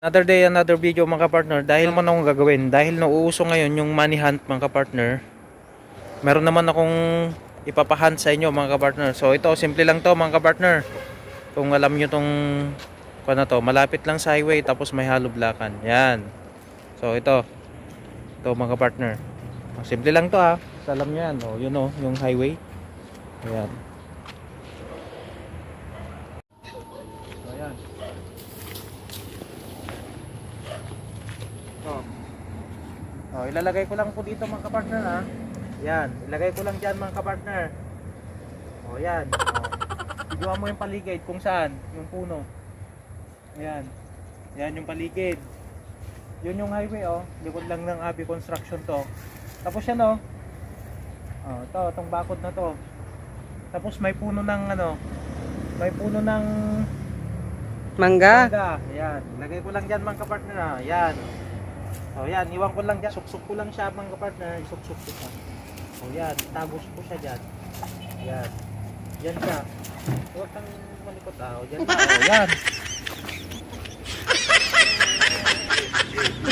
Another day, another video mga partner. Dahil naman akong gagawin, dahil nauuso ngayon yung money hunt mga partner, meron naman akong ipapahunt sa inyo mga partner. So ito, simple lang to mga partner. Kung alam nyo tong ano to, malapit lang sa highway tapos may hollow blockan. Yan. So ito mga partner. Simple lang to ha. Alam nyo yan. O, yun o, yung highway. Ayan. Ayan. Ilalagay ko lang po dito mga kapartner ha. Yan, ilagay ko lang dyan mga kapartner. Yan. Videoan mo yung paligid kung saan, yung puno. Ayan. Yan yung paligid. Yun yung highway likod lang ng Abi Construction to. Tapos yan itong bakod na to. Tapos may puno ng may puno ng mangga. Ayan, ilagay ko lang dyan mga kapartner ha. Ayan. Yan, iwan ko lang dyan. Suksok ko lang siya mga kapartner. Isuksok ko siya. Yan, tagos ko siya dyan. Yan. Yan siya. Huwag kang malikot Yan. Yan.